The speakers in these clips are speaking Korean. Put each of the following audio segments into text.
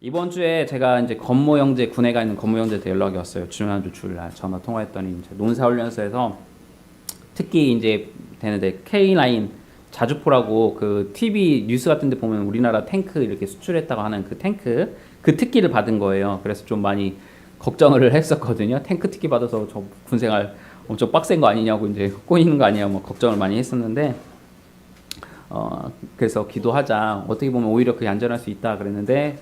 이번 주에 제가 이제 건모 형제 군에 가 있는 건모 형제한테 연락이 왔어요. 지난주 주일날 전화 통화했더니 이제 논사훈련소에서 특히 이제 되는데 K9 자주포라고 그 TV 뉴스 같은데 보면 우리나라 탱크 이렇게 수출했다고 하는 그 탱크 그 특기를 받은 거예요. 그래서 좀 많이 걱정을 했었거든요. 탱크 특기 받아서 저 군생활 엄청 빡센 거 아니냐고 이제 꼬이는 거 아니냐 뭐 걱정을 많이 했었는데 그래서 기도하자. 어떻게 보면 오히려 그게 안전할 수 있다 그랬는데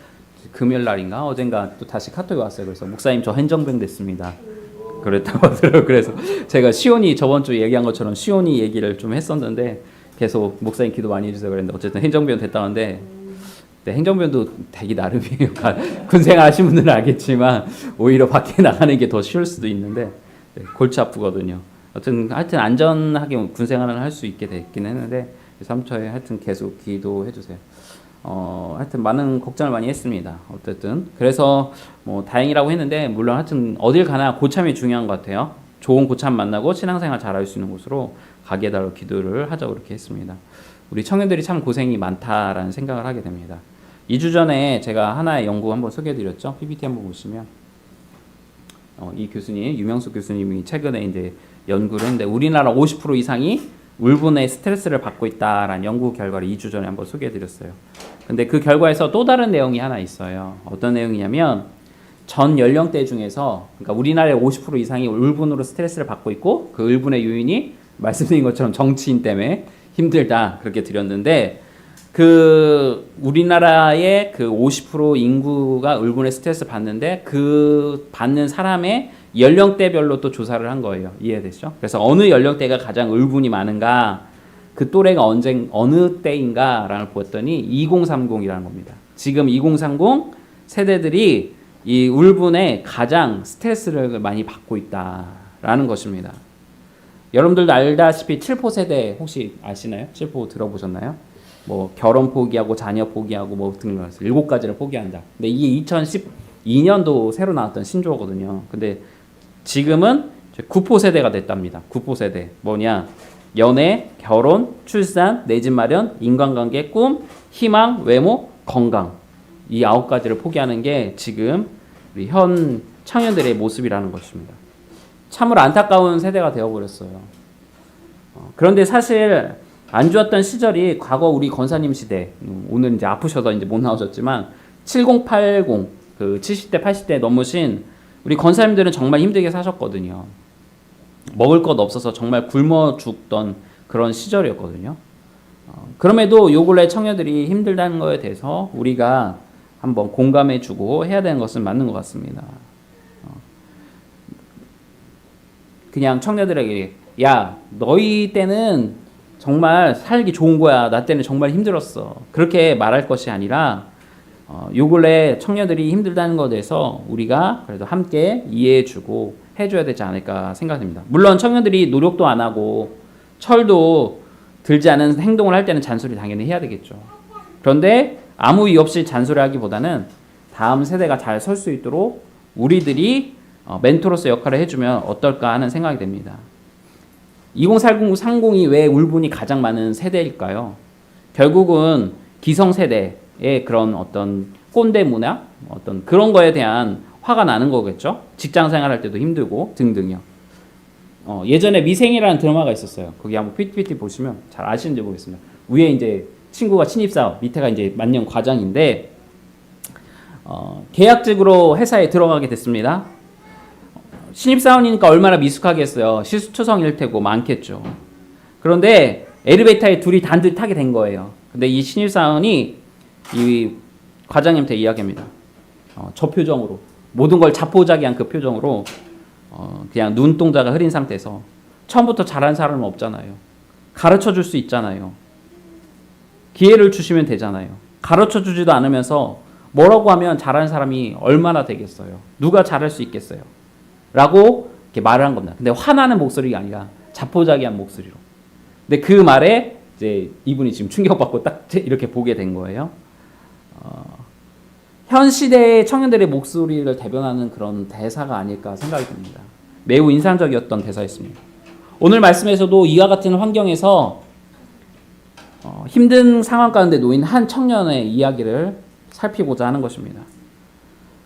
금요일 날인가 어젠가 또 다시 카톡이 왔어요. 그래서 목사님 저 행정병 됐습니다. 그랬다고 하더라고요. 그래서 제가 시온이 저번 주 얘기한 것처럼 시온이 얘기를 좀 했었는데 계속 목사님 기도 많이 해주세요 그랬는데 어쨌든 행정병 됐다는데 네, 행정병도 되기 나름이에요. 군생활 하신 분들은 알겠지만 오히려 밖에 나가는 게 더 쉬울 수도 있는데 네, 골치 아프거든요. 하여튼 안전하게 군생활을 할 수 있게 됐긴 했는데 3초에 하여튼 계속 기도해 주세요. 하여튼 많은 걱정을 많이 했습니다. 어쨌든 그래서 뭐 다행이라고 했는데 물론 하여튼 어딜 가나 고참이 중요한 것 같아요. 좋은 고참 만나고 신앙생활 잘할 수 있는 곳으로 가게 해달라고 기도를 하자고 그렇게 했습니다. 우리 청년들이 참 고생이 많다라는 생각을 하게 됩니다. 2주 전에 제가 하나의 연구 한번 소개해드렸죠. PPT 한번 보시면 이 교수님 유명수 교수님이 최근에 이제 연구를 했는데 우리나라 50% 이상이 울분의 스트레스를 받고 있다라는 연구 결과를 2주 전에 한번 소개해드렸어요. 근데 그 결과에서 또 다른 내용이 하나 있어요. 어떤 내용이냐면 전 연령대 중에서 그러니까 우리나라의 50% 이상이 울분으로 스트레스를 받고 있고 그 울분의 요인이 말씀드린 것처럼 정치인 때문에 힘들다 그렇게 드렸는데 그 우리나라의 그 50% 인구가 울분의 스트레스 받는데 그 받는 사람의 연령대별로 또 조사를 한 거예요. 이해되시죠? 그래서 어느 연령대가 가장 울분이 많은가 그 또래가 어느 때인가라는 걸 보았더니 2030이라는 겁니다. 지금 2030 세대들이 이 울분에 가장 스트레스를 많이 받고 있다라는 것입니다. 여러분들도 알다시피 7포 세대 혹시 아시나요? 7포 들어보셨나요? 뭐 결혼 포기하고 자녀 포기하고 뭐 등등 7가지를 포기한다. 근데 이게 2012년도 새로 나왔던 신조어거든요. 근데 지금은 9포 세대가 됐답니다. 9포 세대. 뭐냐? 연애, 결혼, 출산, 내 집 마련, 인간관계, 꿈, 희망, 외모, 건강. 이 9가지를 포기하는 게 지금 우리 현 청년들의 모습이라는 것입니다. 참으로 안타까운 세대가 되어버렸어요. 그런데 사실 안 좋았던 시절이 과거 우리 권사님 시대, 오늘 이제 아프셔서 이제 못 나오셨지만 70, 80, 그 70대, 80대 넘으신 우리 권사님들은 정말 힘들게 사셨거든요. 먹을 것 없어서 정말 굶어 죽던 그런 시절이었거든요. 그럼에도 요 근래 청년들이 힘들다는 거에 대해서 우리가 한번 공감해주고 해야 되는 것은 맞는 것 같습니다. 그냥 청년들에게 야 너희 때는 정말 살기 좋은 거야. 나 때는 정말 힘들었어. 그렇게 말할 것이 아니라 요 근래 청년들이 힘들다는 것에 대해서 우리가 그래도 함께 이해해주고 해줘야 되지 않을까 생각됩니다. 물론 청년들이 노력도 안 하고 철도 들지 않은 행동을 할 때는 잔소리 당연히 해야 되겠죠. 그런데 아무 이유 없이 잔소리하기보다는 다음 세대가 잘 설 수 있도록 우리들이 멘토로서 역할을 해주면 어떨까 하는 생각이 됩니다. 2030이 왜 울분이 가장 많은 세대일까요? 결국은 기성세대의 그런 어떤 꼰대 문화, 어떤 그런 거에 대한 화가 나는 거겠죠? 직장 생활할 때도 힘들고 등등요. 예전에 미생이라는 드라마가 있었어요. 거기 한번 PPT 보시면 잘 아시는지 모르겠습니다. 위에 이제 친구가 신입사원, 밑에가 이제 만년 과장인데 계약직으로 회사에 들어가게 됐습니다. 신입사원이니까 얼마나 미숙하겠어요. 실수초성일 테고 많겠죠. 그런데 엘리베이터에 둘이 단둘이 타게 된 거예요. 근데 이 신입사원이 이 과장님한테 이야기합니다. 저 표정으로 모든 걸 자포자기한 그 표정으로 그냥 눈동자가 흐린 상태에서 처음부터 잘한 사람은 없잖아요. 가르쳐줄 수 있잖아요. 기회를 주시면 되잖아요. 가르쳐주지도 않으면서 뭐라고 하면 잘하는 사람이 얼마나 되겠어요. 누가 잘할 수 있겠어요. 라고 이렇게 말을 한 겁니다. 근데 화나는 목소리가 아니라 자포자기한 목소리로. 근데 그 말에 이제 이분이 지금 충격받고 딱 이렇게 보게 된 거예요. 현 시대의 청년들의 목소리를 대변하는 그런 대사가 아닐까 생각이 듭니다. 매우 인상적이었던 대사였습니다. 오늘 말씀에서도 이와 같은 환경에서 힘든 상황 가운데 놓인 한 청년의 이야기를 살피고자 하는 것입니다.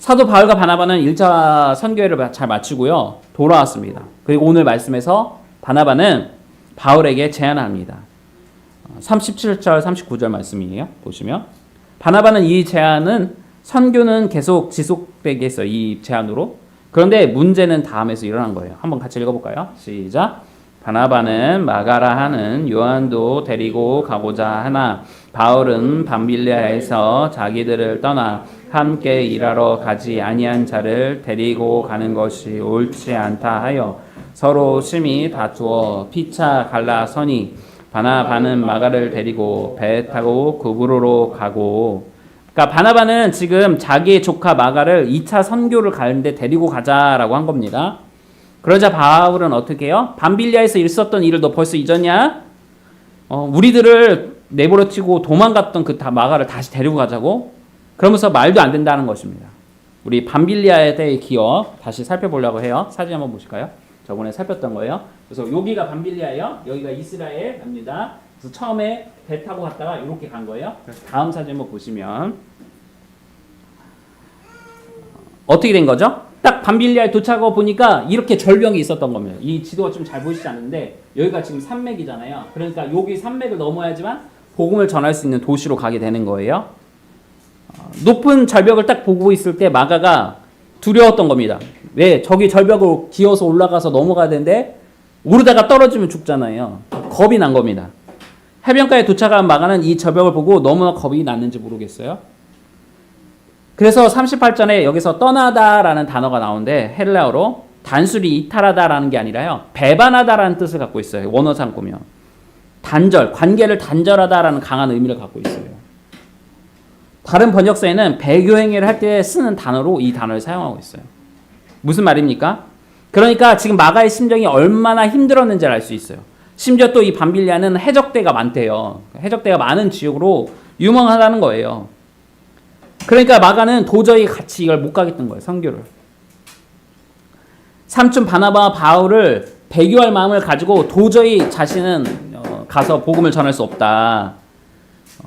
사도 바울과 바나바는 1차 선교회를 잘 마치고요. 돌아왔습니다. 그리고 오늘 말씀에서 바나바는 바울에게 제안합니다. 37절 39절 말씀이에요. 보시면 바나바는 이 제안은 선교는 계속 지속되게 했어요. 이 제안으로. 그런데 문제는 다음에서 일어난 거예요. 한번 같이 읽어볼까요? 시작. 바나바는 마가라 하는 요한도 데리고 가고자 하나 바울은 밤빌리아에서 자기들을 떠나 함께 일하러 가지 아니한 자를 데리고 가는 것이 옳지 않다 하여 서로 심히 다투어 피차 갈라서니 바나바는 마가를 데리고 배 타고 구브로로 가고. 그러니까 바나바는 지금 자기의 조카 마가를 2차 선교를 가는데 데리고 가자라고 한 겁니다. 그러자 바울은 어떻게 해요? 밤빌리아에서 있었던 일을 너 벌써 잊었냐? 우리들을 내버려치고 도망갔던 그 마가를 다시 데리고 가자고? 그러면서 말도 안 된다는 것입니다. 우리 밤빌리아에 대해 기억 다시 살펴보려고 해요. 사진 한번 보실까요? 저번에 살폈던 거예요. 그래서 여기가 밤빌리아예요. 여기가 이스라엘입니다. 그래서 처음에 배 타고 갔다가 이렇게 간 거예요. 그래서 다음 사진 한번 보시면 어떻게 된 거죠? 딱 밤빌리아에 도착하고 보니까 이렇게 절벽이 있었던 겁니다. 이 지도가 좀 잘 보이시지 않는데 여기가 지금 산맥이잖아요. 그러니까 여기 산맥을 넘어야지만 복음을 전할 수 있는 도시로 가게 되는 거예요. 높은 절벽을 딱 보고 있을 때 마가가 두려웠던 겁니다. 왜? 저기 절벽을 기어서 올라가서 넘어가야 되는데 오르다가 떨어지면 죽잖아요. 겁이 난 겁니다. 해변가에 도착한 마가는 이 절벽을 보고 너무나 겁이 났는지 모르겠어요. 그래서 38절에 여기서 떠나다라는 단어가 나오는데 헬라어로 단순히 이탈하다라는 게 아니라요. 배반하다라는 뜻을 갖고 있어요. 원어상 보면. 단절, 관계를 단절하다라는 강한 의미를 갖고 있어요. 다른 번역서에는 배교행위를 할 때 쓰는 단어로 이 단어를 사용하고 있어요. 무슨 말입니까? 그러니까 지금 마가의 심정이 얼마나 힘들었는지를 알 수 있어요. 심지어 또 이 밤빌리아는 해적대가 많대요. 해적대가 많은 지역으로 유명하다는 거예요. 그러니까 마가는 도저히 같이 이걸 못 가겠던 거예요. 선교를. 삼촌 바나바와 바울을 배교할 마음을 가지고 도저히 자신은 가서 복음을 전할 수 없다.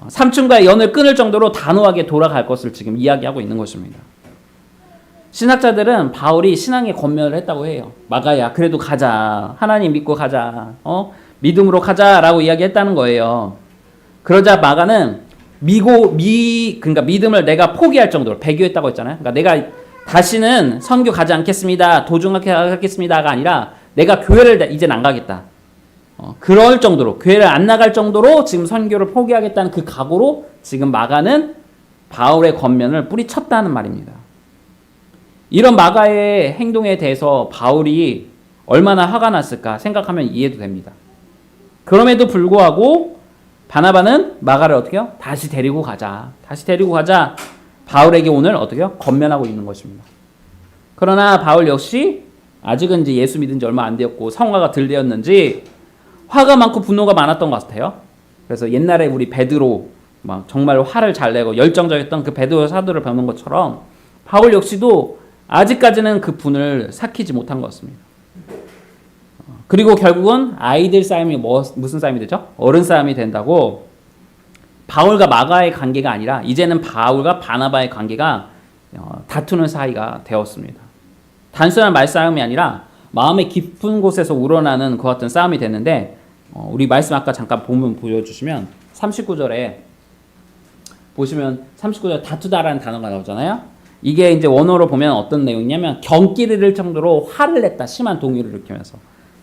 삼촌과의 연을 끊을 정도로 단호하게 돌아갈 것을 지금 이야기하고 있는 것입니다. 신학자들은 바울이 신앙의 권면을 했다고 해요. 마가야, 그래도 가자. 하나님 믿고 가자. 믿음으로 가자라고 이야기했다는 거예요. 그러자 마가는 그러니까 믿음을 내가 포기할 정도로 배교했다고 했잖아요. 그러니까 내가 다시는 선교 가지 않겠습니다. 도중하게 하겠습니다가 아니라 내가 교회를 이제는 안 가겠다. 그럴 정도로 교회를 안 나갈 정도로 지금 선교를 포기하겠다는 그 각오로 지금 마가는 바울의 권면을 뿌리쳤다는 말입니다. 이런 마가의 행동에 대해서 바울이 얼마나 화가 났을까 생각하면 이해도 됩니다. 그럼에도 불구하고 바나바는 마가를 어떻게 해요? 다시 데리고 가자. 다시 데리고 가자. 바울에게 오늘 어떻게 해요? 권면하고 있는 것입니다. 그러나 바울 역시 아직은 이제 예수 믿은 지 얼마 안 되었고 성화가 덜 되었는지 화가 많고 분노가 많았던 것 같아요. 그래서 옛날에 우리 베드로 막 정말 화를 잘 내고 열정적이었던 그 베드로 사도를 배우는 것처럼 바울 역시도 아직까지는 그 분을 삭히지 못한 것 같습니다. 그리고 결국은 아이들 싸움이 무슨 싸움이 되죠? 어른 싸움이 된다고 바울과 마가의 관계가 아니라 이제는 바울과 바나바의 관계가 다투는 사이가 되었습니다. 단순한 말싸움이 아니라 마음의 깊은 곳에서 우러나는 그와 같은 싸움이 됐는데 우리 말씀 아까 잠깐 보여주시면 39절에 보시면 39절 다투다라는 단어가 나오잖아요. 이게 이제 원어로 보면 어떤 내용이냐면 경기를 잃을 정도로 화를 냈다. 심한 동요를 일으키면서.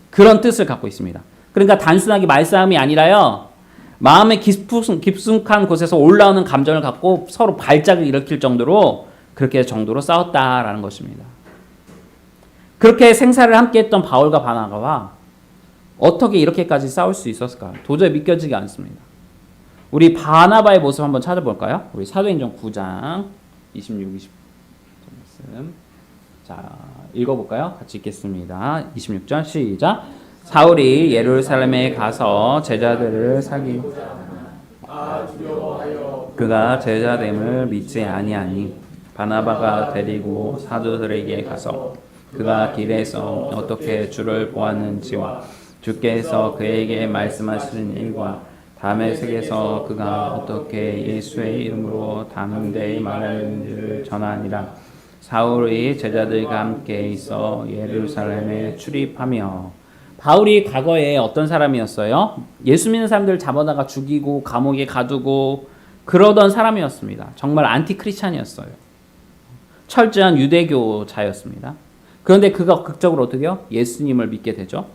그런 뜻을 갖고 있습니다. 그러니까 단순하게 말싸움이 아니라요. 마음의 깊숙한 곳에서 올라오는 감정을 갖고 서로 발작을 일으킬 정도로 그렇게 정도로 싸웠다라는 것입니다. 그렇게 생사를 함께 했던 바울과 바나바가 어떻게 이렇게까지 싸울 수 있었을까? 도저히 믿겨지지 않습니다. 우리 바나바의 모습 한번 찾아볼까요? 우리 사도행전 9장 26, 20 말씀. 자, 읽어볼까요? 같이 읽겠습니다. 26절 시작. 사울이 예루살렘에 가서 제자들을 사귀고 그가 제자됨을 믿지 아니하니 바나바가 데리고 사도들에게 가서 그가 길에서 어떻게 주를 보았는지와 주께서 그에게 말씀하신 일과 다메섹에서 그가 어떻게 예수의 이름으로 담대히 말하는지를 전하니라. 사울의 제자들과 함께 있어 예루살렘에 출입하며. 바울이 과거에 어떤 사람이었어요? 예수 믿는 사람들 잡아다가 죽이고 감옥에 가두고 그러던 사람이었습니다. 정말 안티크리스찬이었어요. 철저한 유대교자였습니다. 그런데 그가 극적으로 어떻게 해요? 예수님을 믿게 되죠.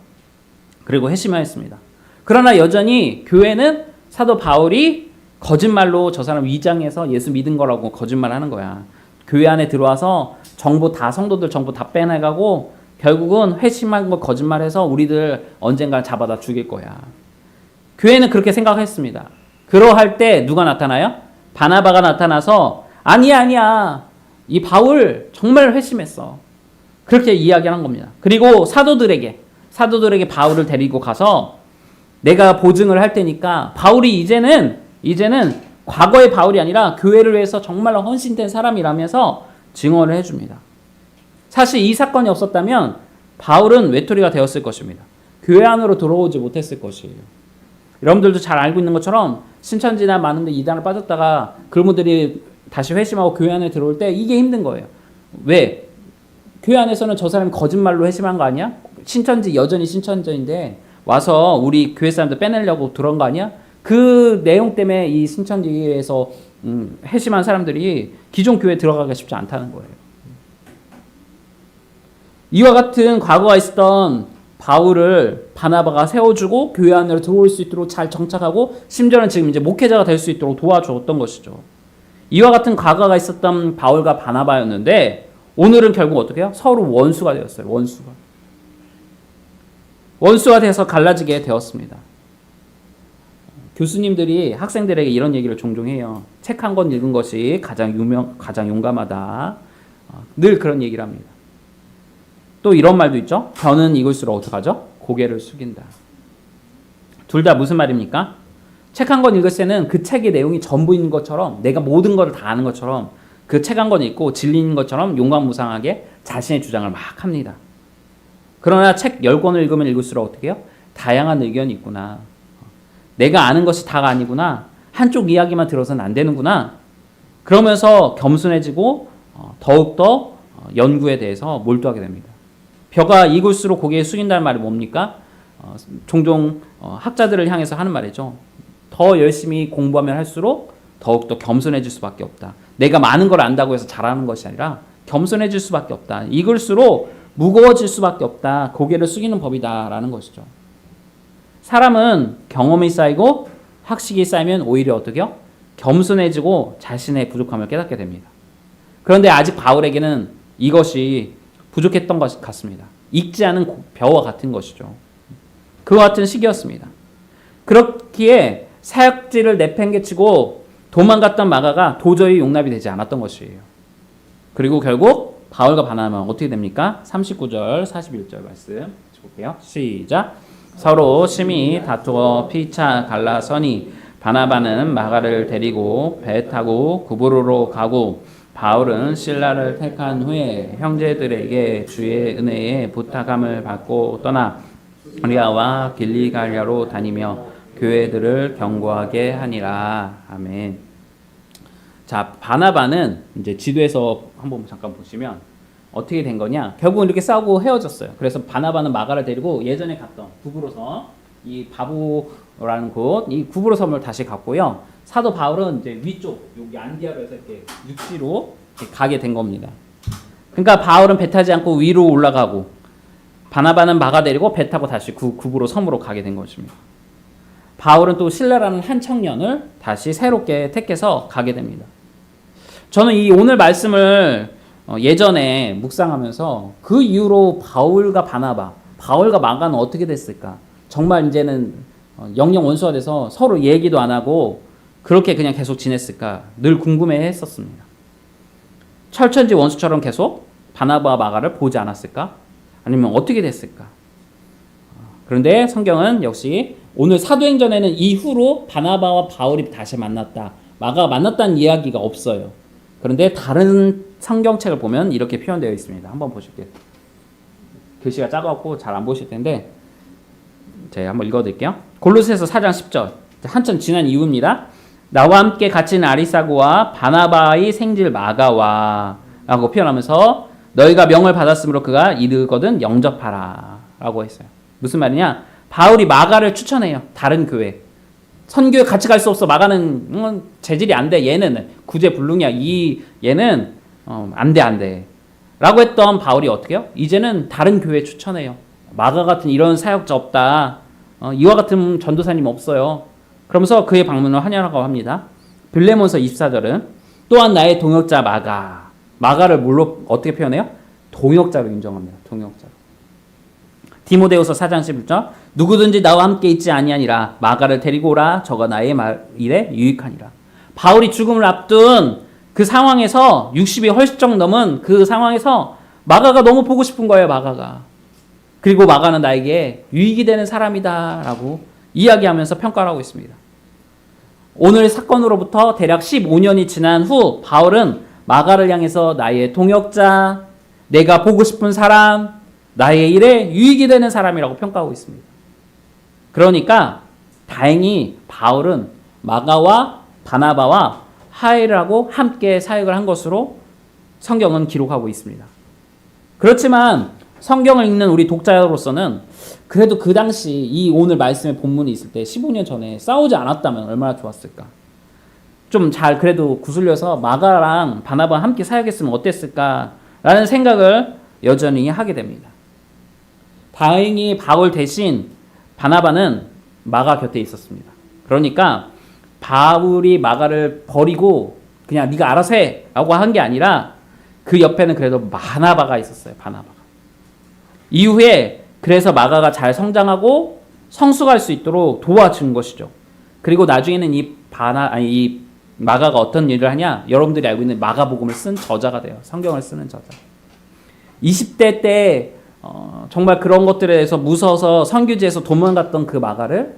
그리고 회심하였습니다. 그러나 여전히 교회는 사도 바울이 거짓말로 저 사람 위장해서 예수 믿은 거라고 거짓말하는 거야. 교회 안에 들어와서 정보 다 성도들 정보 다 빼내가고 결국은 회심한 거 거짓말해서 우리들 언젠가 잡아다 죽일 거야. 교회는 그렇게 생각했습니다. 그러할 때 누가 나타나요? 바나바가 나타나서 아니야 이 바울 정말 회심했어. 그렇게 이야기한 겁니다. 그리고 사도들에게 바울을 데리고 가서 내가 보증을 할 테니까 바울이 이제는 과거의 바울이 아니라 교회를 위해서 정말로 헌신된 사람이라면서 증언을 해줍니다. 사실 이 사건이 없었다면 바울은 외톨이가 되었을 것입니다. 교회 안으로 들어오지 못했을 것이에요. 여러분들도 잘 알고 있는 것처럼 신천지나 많은데 이단을 빠졌다가 그분들이 다시 회심하고 교회 안에 들어올 때 이게 힘든 거예요. 왜? 교회 안에서는 저 사람이 거짓말로 회심한 거 아니야? 신천지 여전히 신천지인데 와서 우리 교회 사람들 빼내려고 들어온 거 아니야? 그 내용 때문에 이 신천지에서 회심한 사람들이 기존 교회에 들어가기가 쉽지 않다는 거예요. 이와 같은 과거가 있었던 바울을 바나바가 세워주고 교회 안으로 들어올 수 있도록 잘 정착하고 심지어는 지금 이제 목회자가 될 수 있도록 도와주었던 것이죠. 이와 같은 과거가 있었던 바울과 바나바였는데 오늘은 결국 어떻게 해요? 서로 원수가 되었어요. 원수가 돼서 갈라지게 되었습니다. 교수님들이 학생들에게 이런 얘기를 종종 해요. 책 한 권 읽은 것이 가장 용감하다. 늘 그런 얘기를 합니다. 또 이런 말도 있죠. 변은 익을수록 어떡하죠? 고개를 숙인다. 둘 다 무슨 말입니까? 책 한 권 읽을 때는 그 책의 내용이 전부 있는 것처럼 내가 모든 것을 다 아는 것처럼 그 책 한 권 읽고 진리인 것처럼 용감무상하게 자신의 주장을 막 합니다. 그러나 책 10권을 읽으면 읽을수록 어떻게 해요? 다양한 의견이 있구나. 내가 아는 것이 다가 아니구나. 한쪽 이야기만 들어서는 안 되는구나. 그러면서 겸손해지고 더욱더 연구에 대해서 몰두하게 됩니다. 벼가 익을수록 고개 숙인다는 말이 뭡니까? 종종 학자들을 향해서 하는 말이죠. 더 열심히 공부하면 할수록 더욱더 겸손해질 수밖에 없다. 내가 많은 걸 안다고 해서 잘하는 것이 아니라 겸손해질 수밖에 없다. 익을수록 무거워질 수밖에 없다. 고개를 숙이는 법이다라는 것이죠. 사람은 경험이 쌓이고 학식이 쌓이면 오히려 어떻게요? 겸손해지고 자신의 부족함을 깨닫게 됩니다. 그런데 아직 바울에게는 이것이 부족했던 것 같습니다. 익지 않은 벼와 같은 것이죠. 그와 같은 시기였습니다. 그렇기에 사역지를 내팽개치고 도망갔던 마가가 도저히 용납이 되지 않았던 것이에요. 그리고 결국 바울과 바나바는 어떻게 됩니까? 39절, 41절 말씀 볼게요. 시작. 서로 심히 다투어 피차 갈라서니 바나바는 마가를 데리고 배 타고 구브로로 가고 바울은 실라를 택한 후에 형제들에게 주의 은혜에 부탁함을 받고 떠나 리아와 길리갈리아로 다니며 교회들을 경고하게 하니라. 아멘. 자, 바나바는 이제 지도에서 한번 잠깐 보시면 어떻게 된 거냐? 결국은 이렇게 싸우고 헤어졌어요. 그래서 바나바는 마가를 데리고 예전에 갔던 구브로섬, 이 바보라는 곳, 이 구브로섬을 다시 갔고요. 사도 바울은 이제 위쪽, 여기 안디아로 해서 이렇게 육지로 이렇게 가게 된 겁니다. 그러니까 바울은 배 타지 않고 위로 올라가고, 바나바는 마가 데리고 배 타고 다시 구브로 섬으로 가게 된 것입니다. 바울은 또 실라라는 한 청년을 다시 새롭게 택해서 가게 됩니다. 저는 이 오늘 말씀을 예전에 묵상하면서 그 이후로 바울과 바나바, 바울과 마가는 어떻게 됐을까? 정말 이제는 영영 원수가 돼서 서로 얘기도 안 하고 그렇게 그냥 계속 지냈을까? 늘 궁금해 했었습니다. 철천지 원수처럼 계속 바나바와 마가를 보지 않았을까? 아니면 어떻게 됐을까? 그런데 성경은 역시 오늘 사도행전에는 이후로 바나바와 바울이 다시 만났다, 마가가 만났다는 이야기가 없어요. 그런데 다른 성경책을 보면 이렇게 표현되어 있습니다. 한번 보실게요. 글씨가 작아갖고 잘 안 보실 텐데 제가 한번 읽어드릴게요. 골로새서 4장 10절, 한참 지난 이후입니다. 나와 함께 갇힌 아리사고와 바나바의 생질 마가와 라고 표현하면서 너희가 명을 받았으므로 그가 이르거든 영접하라 라고 했어요. 무슨 말이냐? 바울이 마가를 추천해요. 다른 교회. 선교에 같이 갈 수 없어. 마가는 재질이 안 돼. 얘는 구제불능이야. 얘는 안 돼. 라고 했던 바울이 어떻게 해요? 이제는 다른 교회 추천해요. 마가 같은 이런 사역자 없다. 이와 같은 전도사님 없어요. 그러면서 그의 방문을 환영하고 합니다. 빌레몬서 24절은 또한 나의 동역자 마가를 뭘로 어떻게 표현해요? 동역자로 인정합니다. 동역자로. 디모데후서 4장 11절 누구든지 나와 함께 있지 아니하니라 마가를 데리고 오라 저가 나의 일에 유익하니라. 바울이 죽음을 앞둔 그 상황에서 60이 훨씬 넘은 그 상황에서 마가가 너무 보고 싶은 거예요. 마가가. 그리고 마가는 나에게 유익이 되는 사람이다 라고 이야기하면서 평가를 하고 있습니다. 오늘 사건으로부터 대략 15년이 지난 후 바울은 마가를 향해서 나의 동역자, 내가 보고 싶은 사람, 나의 일에 유익이 되는 사람이라고 평가하고 있습니다. 그러니까 다행히 바울은 마가와 바나바와 하엘을 하고 함께 사역을 한 것으로 성경은 기록하고 있습니다. 그렇지만 성경을 읽는 우리 독자로서는 그래도 그 당시 이 오늘 말씀의 본문이 있을 때 15년 전에 싸우지 않았다면 얼마나 좋았을까. 좀 잘 그래도 구슬려서 마가랑 바나바와 함께 사역했으면 어땠을까라는 생각을 여전히 하게 됩니다. 다행히 바울 대신 바나바는 마가 곁에 있었습니다. 그러니까 바울이 마가를 버리고 그냥 네가 알아서 해 라고 한 게 아니라 그 옆에는 그래도 바나바가 있었어요. 바나바가. 이후에 그래서 마가가 잘 성장하고 성숙할 수 있도록 도와준 것이죠. 그리고 나중에는 이 마가가 어떤 일을 하냐? 여러분들이 알고 있는 마가복음을 쓴 저자가 돼요. 성경을 쓰는 저자. 20대 때 정말 그런 것들에 대해서 무서워서 선교지에서 도망갔던 그 마가를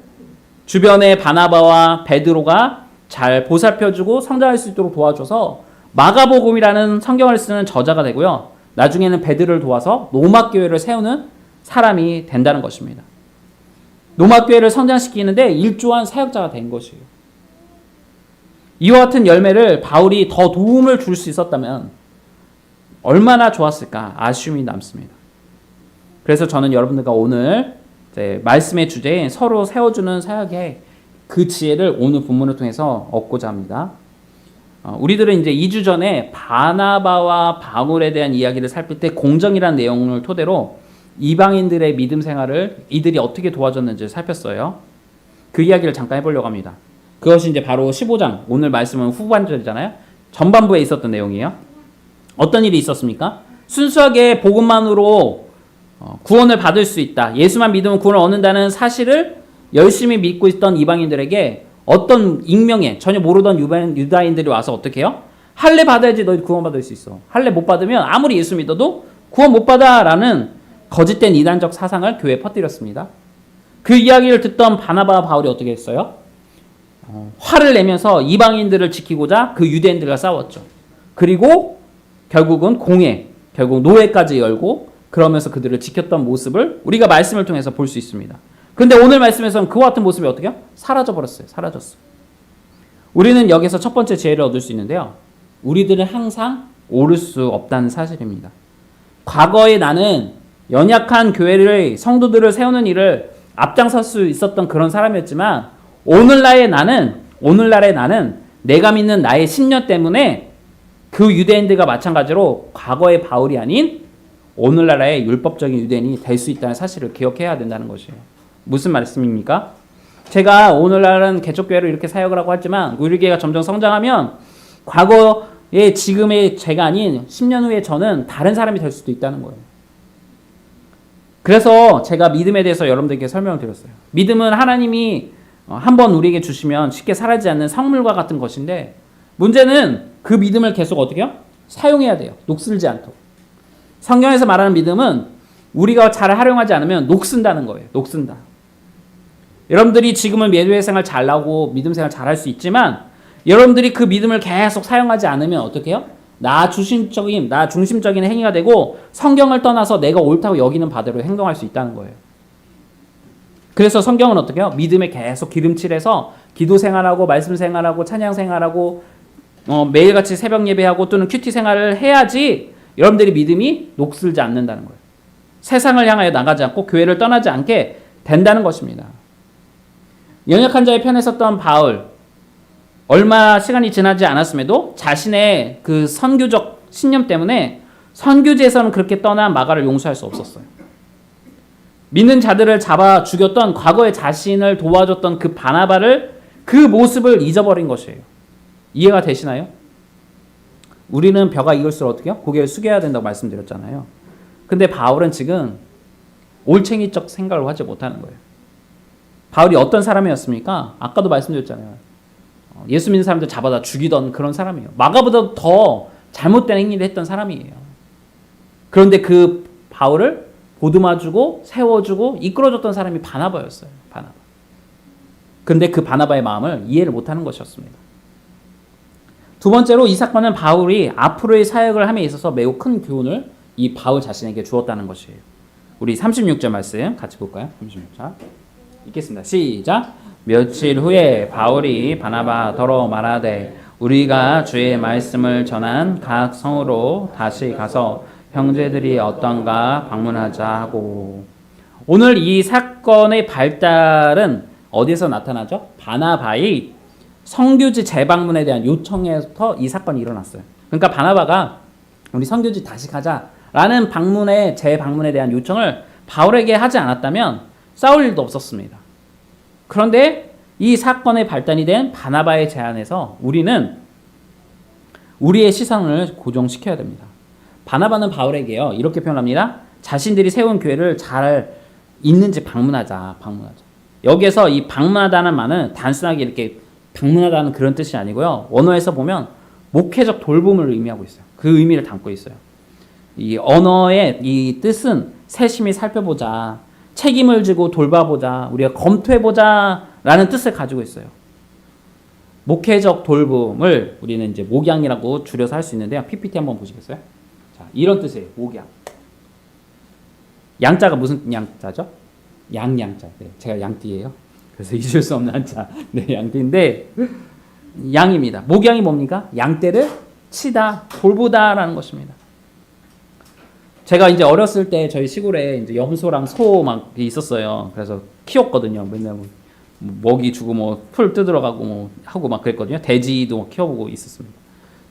주변의 바나바와 베드로가 잘 보살펴주고 성장할 수 있도록 도와줘서 마가복음이라는 성경을 쓰는 저자가 되고요. 나중에는 베드로를 도와서 노마교회를 세우는 사람이 된다는 것입니다. 노마교회를 성장시키는데 일조한 사역자가 된 것이에요. 이와 같은 열매를 바울이 더 도움을 줄 수 있었다면 얼마나 좋았을까 아쉬움이 남습니다. 그래서 저는 여러분들과 오늘 말씀의 주제에 서로 세워주는 사역의 그 지혜를 오늘 본문을 통해서 얻고자 합니다. 우리들은 이제 2주 전에 바나바와 바울에 대한 이야기를 살필 때 공정이라는 내용을 토대로 이방인들의 믿음 생활을 이들이 어떻게 도와줬는지를 살폈어요. 그 이야기를 잠깐 해보려고 합니다. 그것이 이제 바로 15장, 오늘 말씀은 후반절이잖아요. 전반부에 있었던 내용이에요. 어떤 일이 있었습니까? 순수하게 복음만으로 구원을 받을 수 있다. 예수만 믿으면 구원을 얻는다는 사실을 열심히 믿고 있던 이방인들에게 어떤 익명에 전혀 모르던 유다인들이 와서 어떻게 해요? 할례 받아야지 너희 구원 받을 수 있어. 할례 못 받으면 아무리 예수 믿어도 구원 못 받아라는 거짓된 이단적 사상을 교회에 퍼뜨렸습니다. 그 이야기를 듣던 바나바와 바울이 어떻게 했어요? 화를 내면서 이방인들을 지키고자 그 유대인들과 싸웠죠. 그리고 결국은 결국 노예까지 열고 그러면서 그들을 지켰던 모습을 우리가 말씀을 통해서 볼 수 있습니다. 근데 오늘 말씀에서는 그와 같은 모습이 어떻게 해요? 사라져버렸어요. 사라졌어요. 우리는 여기서 첫 번째 지혜를 얻을 수 있는데요. 우리들은 항상 오를 수 없다는 사실입니다. 과거에 나는 연약한 교회를 성도들을 세우는 일을 앞장설 수 있었던 그런 사람이었지만 오늘날의 나는 내가 믿는 나의 신념 때문에 그 유대인들과 마찬가지로 과거의 바울이 아닌 오늘날의 율법적인 유대인이 될 수 있다는 사실을 기억해야 된다는 것이에요. 무슨 말씀입니까? 제가 오늘날은 개척교회로 이렇게 사역을 하고 하지만 우리 교회가 점점 성장하면 과거의 지금의 제가 아닌 10년 후에 저는 다른 사람이 될 수도 있다는 거예요. 그래서 제가 믿음에 대해서 여러분들께 설명을 드렸어요. 믿음은 하나님이 한번 우리에게 주시면 쉽게 사라지지 않는 성물과 같은 것인데 문제는 그 믿음을 계속 어떻게 해요? 사용해야 돼요. 녹슬지 않도록. 성경에서 말하는 믿음은 우리가 잘 활용하지 않으면 녹슨다는 거예요. 녹슨다. 여러분들이 지금은 예배 생활 잘 나오고 믿음 생활 잘 할 수 있지만 여러분들이 그 믿음을 계속 사용하지 않으면 어떻게 해요? 나 중심적인 행위가 되고 성경을 떠나서 내가 옳다고 여기는 바대로 행동할 수 있다는 거예요. 그래서 성경은 어떻게 해요? 믿음에 계속 기름칠해서 기도 생활하고 말씀 생활하고 찬양 생활하고 매일같이 새벽 예배하고 또는 큐티 생활을 해야지 여러분들이 믿음이 녹슬지 않는다는 거예요. 세상을 향하여 나가지 않고 교회를 떠나지 않게 된다는 것입니다. 연약한 자의 편에 섰던 바울, 얼마 시간이 지나지 않았음에도 자신의 그 선교적 신념 때문에 선교지에서는 그렇게 떠난 마가를 용서할 수 없었어요. 믿는 자들을 잡아 죽였던 과거의 자신을 도와줬던 그 바나바를 그 모습을 잊어버린 것이에요. 이해가 되시나요? 우리는 벼가 익을수록 어떻게 해요? 고개를 숙여야 된다고 말씀드렸잖아요. 근데 바울은 지금 올챙이적 생각을 하지 못하는 거예요. 바울이 어떤 사람이었습니까? 아까도 말씀드렸잖아요. 예수 믿는 사람들 잡아다 죽이던 그런 사람이에요. 마가보다 더 잘못된 행위를 했던 사람이에요. 그런데 그 바울을 보듬어주고 세워주고 이끌어줬던 사람이 바나바였어요. 바나바. 그런데 그 바나바의 마음을 이해를 못하는 것이었습니다. 두 번째로 이 사건은 바울이 앞으로의 사역을 함에 있어서 매우 큰 교훈을 이 바울 자신에게 주었다는 것이에요. 우리 36절 말씀 같이 볼까요? 36절 읽겠습니다. 시작. 며칠 후에 바울이 바나바더러 말하되 우리가 주의 말씀을 전한 각 성으로 다시 가서 형제들이 어떤가 방문하자 하고. 오늘 이 사건의 발달은 어디서 나타나죠? 바나바의 선교지 재방문에 대한 요청에서 이 사건이 일어났어요. 그러니까 바나바가 우리 선교지 다시 가자라는 재방문에 대한 요청을 바울에게 하지 않았다면 싸울 일도 없었습니다. 그런데 이 사건의 발단이 된 바나바의 제안에서 우리는 우리의 시선을 고정시켜야 됩니다. 바나바는 바울에게요, 이렇게 표현합니다. 자신들이 세운 교회를 잘 있는지 방문하자. 여기에서 이 방문하다는 말은 단순하게 이렇게 방문하다는 그런 뜻이 아니고요. 원어에서 보면 목회적 돌봄을 의미하고 있어요. 그 의미를 담고 있어요. 이 언어의 이 뜻은 세심히 살펴보자, 책임을 지고 돌봐보자, 우리가 검토해보자 라는 뜻을 가지고 있어요. 목회적 돌봄을 우리는 이제 목양이라고 줄여서 할 수 있는데요. PPT 한번 보시겠어요? 자, 이런 뜻이에요. 목양. 양자가 무슨 양자죠? 양자. 네, 제가 양띠예요. 그래서 잊을 수 없는 한자. 네, 양띠인데 양입니다. 목양이 뭡니까? 양떼를 치다, 돌보다라는 것입니다. 제가 이제 어렸을 때 저희 시골에 이제 염소랑 소 막 있었어요. 그래서 키웠거든요. 맨날 먹이 주고 뭐 풀 뜯으러 가고 뭐 하고 막 그랬거든요. 돼지도 막 키워보고 있었습니다.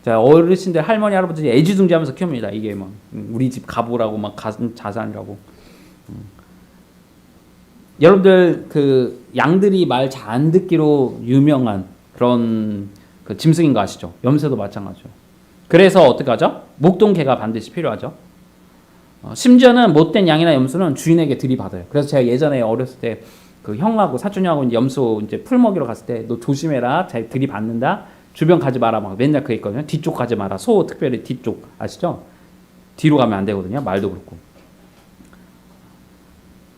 자, 어르신들 할머니 할아버지 애지중지하면서 키웁니다. 이게 막 우리 집 가보라고 막 자산이라고. 여러분들 그 양들이 말 잘 안 듣기로 유명한 그런 그 짐승인 거 아시죠? 염소도 마찬가지죠. 그래서 어떻게 하죠? 목동개가 반드시 필요하죠. 심지어는 못된 양이나 염소는 주인에게 들이받아요. 그래서 제가 예전에 어렸을 때 그 형하고 사촌 형하고 이제 염소 이제 풀 먹이러 갔을 때 너 조심해라, 잘 들이받는다, 주변 가지 마라 막 맨날 그랬거든요. 뒤쪽 가지 마라. 소 특별히 뒤쪽 아시죠? 뒤로 가면 안 되거든요. 말도 그렇고.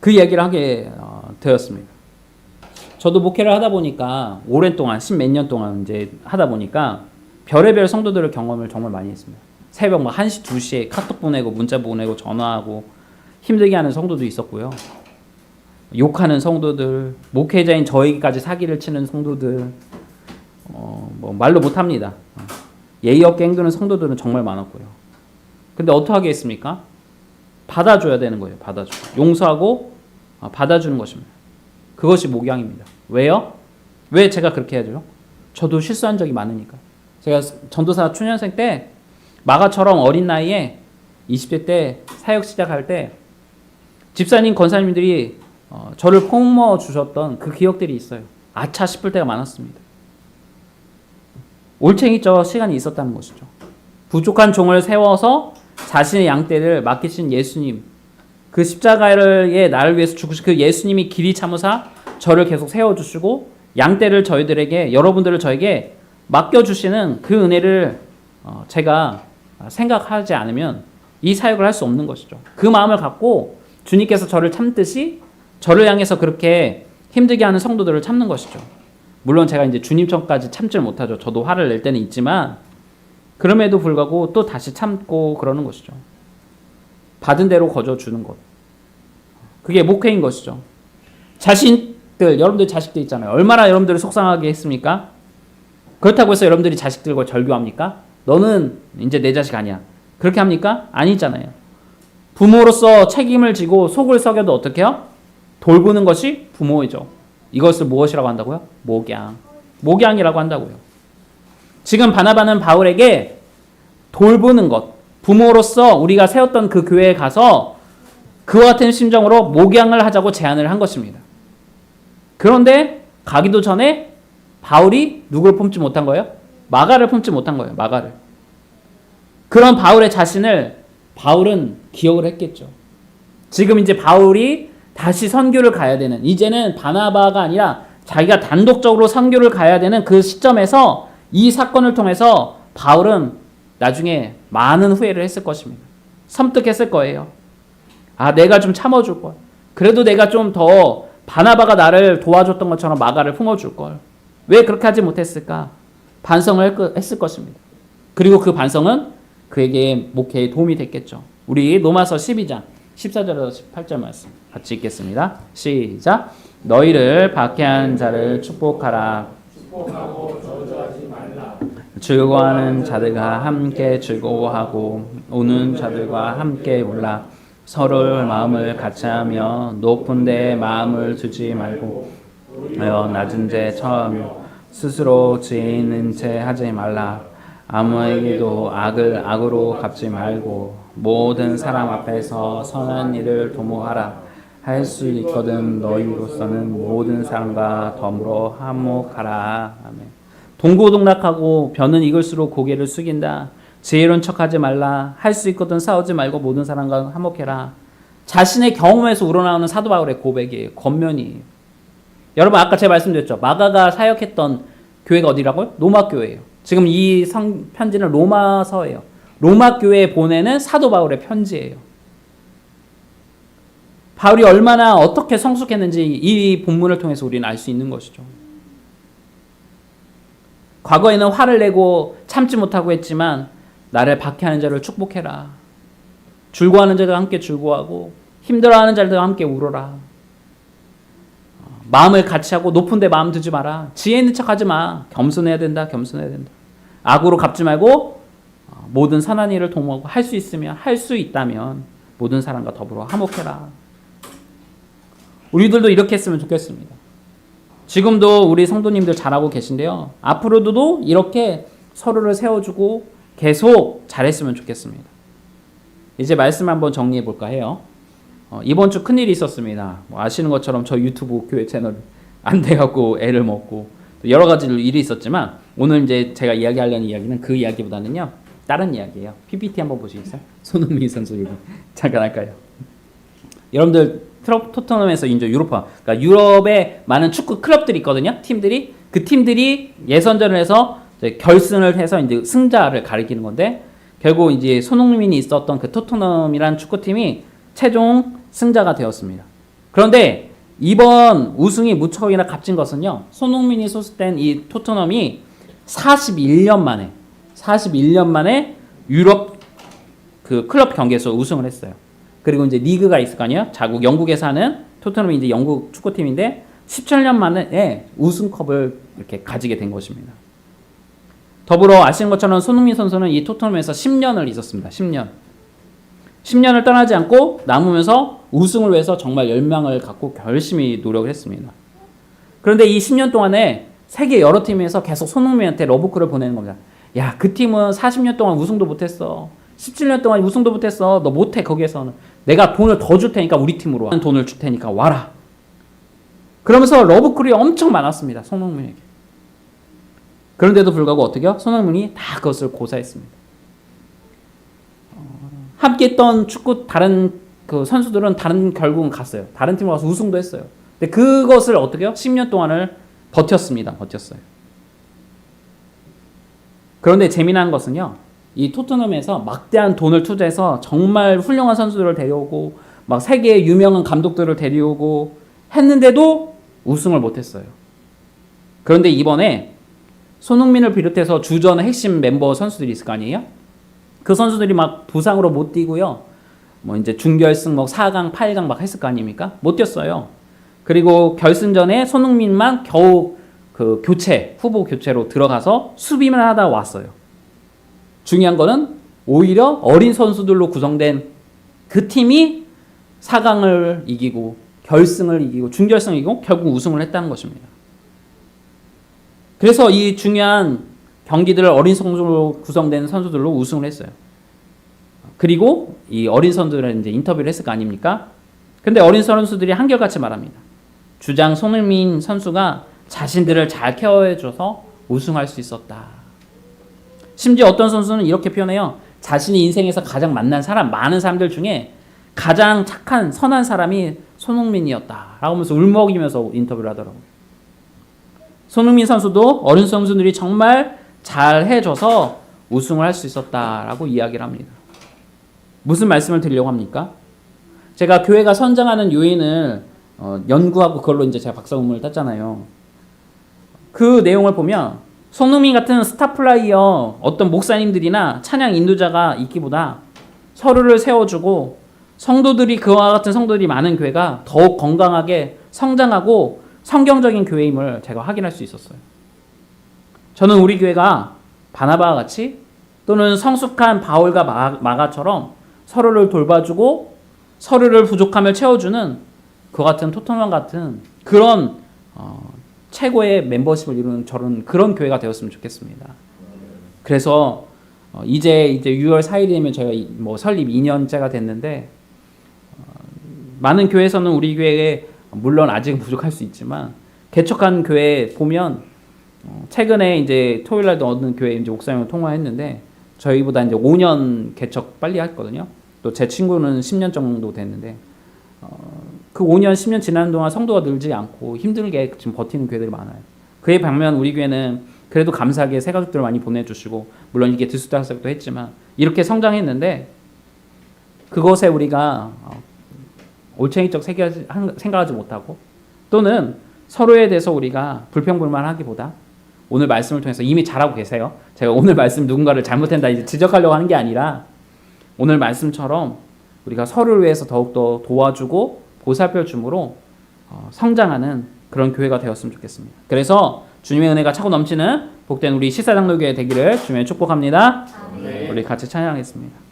그 얘기를 하게 되었습니다. 저도 목회를 하다 보니까 오랜 동안 10몇 년 동안 이제 하다 보니까 별의별 성도들의 경험을 정말 많이 했습니다. 새벽 막 1시, 2시에 카톡 보내고 문자 보내고 전화하고 힘들게 하는 성도도 있었고요. 욕하는 성도들, 목회자인 저에게까지 사기를 치는 성도들, 뭐 말로 못합니다. 예의 없게 행동하는 성도들은 정말 많았고요. 근데 어떻게 하겠습니까? 받아줘야 되는 거예요. 용서하고 받아주는 것입니다. 그것이 목양입니다. 왜요? 왜 제가 그렇게 해야죠? 저도 실수한 적이 많으니까. 제가 전도사 초년생 때 마가처럼 어린 나이에 20대 때 사역 시작할 때 집사님, 권사님들이 저를 품어 주셨던 그 기억들이 있어요. 아차 싶을 때가 많았습니다. 올챙이적 시간이 있었다는 것이죠. 부족한 종을 세워서 자신의 양떼를 맡기신 예수님, 그 십자가에 나를 위해서 죽으신 그 예수님이 길이 참으사 저를 계속 세워주시고 양떼를 저희들에게, 여러분들을 저에게 맡겨주시는 그 은혜를 제가 생각하지 않으면 이 사역을 할 수 없는 것이죠. 그 마음을 갖고 주님께서 저를 참듯이 저를 향해서 그렇게 힘들게 하는 성도들을 참는 것이죠. 물론 제가 이제 주님처럼까지 참질 못하죠. 저도 화를 낼 때는 있지만 그럼에도 불구하고 또 다시 참고 그러는 것이죠. 받은 대로 거저주는 것. 그게 목회인 것이죠. 자신들, 여러분들 자식들 있잖아요. 얼마나 여러분들을 속상하게 했습니까? 그렇다고 해서 여러분들이 자식들과 절교합니까? 너는 이제 내 자식 아니야. 그렇게 합니까? 아니잖아요. 부모로서 책임을 지고 속을 썩여도 어떻게 해요? 돌보는 것이 부모이죠. 이것을 무엇이라고 한다고요? 목양. 목양이라고 한다고요. 지금 바나바는 바울에게 돌보는 것, 부모로서 우리가 세웠던 그 교회에 가서 그와 같은 심정으로 목양을 하자고 제안을 한 것입니다. 그런데 가기도 전에 바울이 누굴 품지 못한 거예요? 마가를 품지 못한 거예요. 마가를. 그런 바울의 자신을 바울은 기억을 했겠죠. 지금 이제 바울이 다시 선교를 가야 되는, 이제는 바나바가 아니라 자기가 단독적으로 선교를 가야 되는 그 시점에서 이 사건을 통해서 바울은 나중에 많은 후회를 했을 것입니다. 섬뜩했을 거예요. 아, 내가 좀 참아줄 걸. 그래도 내가 좀 더 바나바가 나를 도와줬던 것처럼 마가를 품어줄 걸. 왜 그렇게 하지 못했을까? 반성을 했을 것입니다. 그리고 그 반성은 그에게 목회에 도움이 됐겠죠. 우리 로마서 12장 14절에서 18절 말씀 같이 읽겠습니다. 시작. 너희를 박해한 자를 축복하라. 축복하고 저주하지 말라. 즐거워하는 자들과 함께 즐거워하고 우는 자들과 함께 울라. 서로의 마음을 같이하며 높은 데 마음을 두지 말고 낮은 데 처하며 스스로 지혜 있는 채 하지 말라. 아무에게도 악을 악으로 갚지 말고 모든 사람 앞에서 선한 일을 도모하라. 할 수 있거든 너희로서는 모든 사람과 더불어 화목하라. 아멘. 동고동락하고 벼는 익을수록 고개를 숙인다. 지혜로운 척하지 말라. 할 수 있거든 싸우지 말고 모든 사람과 화목해라. 자신의 경험에서 우러나오는 사도 바울의 고백이에요. 권면이에요. 여러분 아까 제가 말씀드렸죠. 마가가 사역했던 교회가 어디라고요? 로마 교회예요. 지금 이 편지는 로마서예요. 로마 교회에 보내는 사도 바울의 편지예요. 바울이 얼마나 어떻게 성숙했는지 이 본문을 통해서 우리는 알 수 있는 것이죠. 과거에는 화를 내고 참지 못하고 했지만 나를 박해하는 자를 축복해라. 즐거워하는 자들과 함께 즐거워하고 힘들어하는 자들과 함께 울어라. 마음을 같이 하고 높은 데 마음 두지 마라. 지혜 있는 척하지 마. 겸손해야 된다. 겸손해야 된다. 악으로 갚지 말고 모든 선한 일을 도모하고 할 수 있으면 할 수 있다면 모든 사람과 더불어 화목해라. 우리들도 이렇게 했으면 좋겠습니다. 지금도 우리 성도님들 잘하고 계신데요. 앞으로도 이렇게 서로를 세워주고 계속 잘했으면 좋겠습니다. 이제 말씀 한번 정리해 볼까 해요. 이번 주 큰일이 있었습니다. 아시는 것처럼 저 유튜브 교회 채널 안 돼갖고 애를 먹고 여러 가지 일이 있었지만 오늘 이제 제가 이야기하려는 이야기는 그 이야기보다는요 다른 이야기예요. PPT 한번 보시겠어요? 손흥민 선수 얘기 잠깐 할까요? 여러분들 토트넘에서 이제 유로파, 그러니까 유럽에 많은 축구 클럽들이 있거든요. 팀들이 그 팀들이 예선전을 해서 이제 결승을 해서 이제 승자를 가리키는 건데 결국 이제 손흥민이 있었던 그 토트넘이라는 축구팀이 최종 승자가 되었습니다. 그런데 이번 우승이 무척이나 값진 것은요. 손흥민이 소속된 이 토트넘이 41년 만에 유럽 그 클럽 경기에서 우승을 했어요. 그리고 이제 리그가 있을 거 아니에요? 자국 영국에서 하는 토트넘이 이제 영국 축구팀인데 17년 만에 우승컵을 이렇게 가지게 된 것입니다. 더불어 아시는 것처럼 손흥민 선수는 이 토트넘에서 10년을 있었습니다. 10년을 떠나지 않고 남으면서 우승을 위해서 정말 열망을 갖고 열심히 노력을 했습니다. 그런데 이 10년 동안에 세계 여러 팀에서 계속 손흥민한테 러브콜을 보내는 겁니다. 야, 그 팀은 40년 동안 우승도 못했어. 17년 동안 우승도 못했어. 너 못해 거기에서는. 내가 돈을 더 줄 테니까 우리 팀으로 와. 돈을 줄 테니까 와라. 그러면서 러브콜이 엄청 많았습니다. 손흥민에게. 그런데도 불구하고 어떻게 해요? 손흥민이 다 그것을 고사했습니다. 함께 했던 축구 다른 그 선수들은 결국은 갔어요. 다른 팀으로 가서 우승도 했어요. 근데 그것을 어떻게 해요? 10년 동안을 버텼어요. 그런데 재미난 것은요. 이 토트넘에서 막대한 돈을 투자해서 정말 훌륭한 선수들을 데려오고 막 세계의 유명한 감독들을 데려오고 했는데도 우승을 못했어요. 그런데 이번에 손흥민을 비롯해서 주전의 핵심 멤버 선수들이 있을 거 아니에요? 그 선수들이 막 부상으로 못 뛰고요. 뭐 이제 준결승 4강, 8강 막 했을 거 아닙니까? 못 뛰었어요. 그리고 결승전에 손흥민만 겨우 그 교체, 후보 교체로 들어가서 수비만 하다 왔어요. 중요한 거는 오히려 어린 선수들로 구성된 그 팀이 4강을 이기고 결승을 이기고 준결승을 이기고 결국 우승을 했다는 것입니다. 그래서 이 중요한 경기들을 어린 선수로 구성된 선수들로 우승을 했어요. 그리고 이 어린 선수들은 이제 인터뷰를 했을 거 아닙니까? 근데 어린 선수들이 한결같이 말합니다. 주장 손흥민 선수가 자신들을 잘 케어해줘서 우승할 수 있었다. 심지어 어떤 선수는 이렇게 표현해요. 자신이 인생에서 가장 만난 사람, 많은 사람들 중에 가장 착한 선한 사람이 손흥민이었다 라고 하면서 울먹이면서 인터뷰를 하더라고요. 손흥민 선수도 어린 선수들이 정말 잘 해줘서 우승을 할 수 있었다라고 이야기를 합니다. 무슨 말씀을 드리려고 합니까? 제가 교회가 선정하는 요인을 연구하고 그걸로 이제 제가 박사 논문을 땄잖아요. 그 내용을 보면 손흥민 같은 스타 플레이어 어떤 목사님들이나 찬양 인도자가 있기보다 서로를 세워주고 성도들이 그와 같은 성도들이 많은 교회가 더욱 건강하게 성장하고 성경적인 교회임을 제가 확인할 수 있었어요. 저는 우리 교회가 바나바와 같이 또는 성숙한 바울과 마가처럼 서로를 돌봐주고 서로를 부족함을 채워주는 그와 같은 토트넘 같은 그런 최고의 멤버십을 이루는 저런 그런 교회가 되었으면 좋겠습니다. 그래서 이제 6월 4일이 되면 저희가 뭐 설립 2년째가 됐는데 많은 교회에서는 우리 교회에 물론 아직은 부족할 수 있지만 개척한 교회 보면 최근에 이제 토요일 날도 어느 교회 이제 목사님을 통화했는데 저희보다 이제 5년 개척 빨리 했거든요. 또 제 친구는 10년 정도 됐는데 그 5년 10년 지나는 동안 성도가 늘지 않고 힘들게 지금 버티는 교회들이 많아요. 그에 반면 우리 교회는 그래도 감사하게 새 가족들을 많이 보내주시고 물론 이게 들쑥날쑥도 했지만 이렇게 성장했는데 그것에 우리가 올챙이적 생각하지 못하고 또는 서로에 대해서 우리가 불평불만하기보다 오늘 말씀을 통해서 이미 잘하고 계세요. 제가 오늘 말씀 누군가를 잘못했다 이제 지적하려고 하는 게 아니라 오늘 말씀처럼 우리가 서로를 위해서 더욱더 도와주고 보살펴 줌으로 성장하는 그런 교회가 되었으면 좋겠습니다. 그래서 주님의 은혜가 차고 넘치는 복된 우리 시사장로교회 되기를 주님의 축복합니다. 우리 같이 찬양하겠습니다.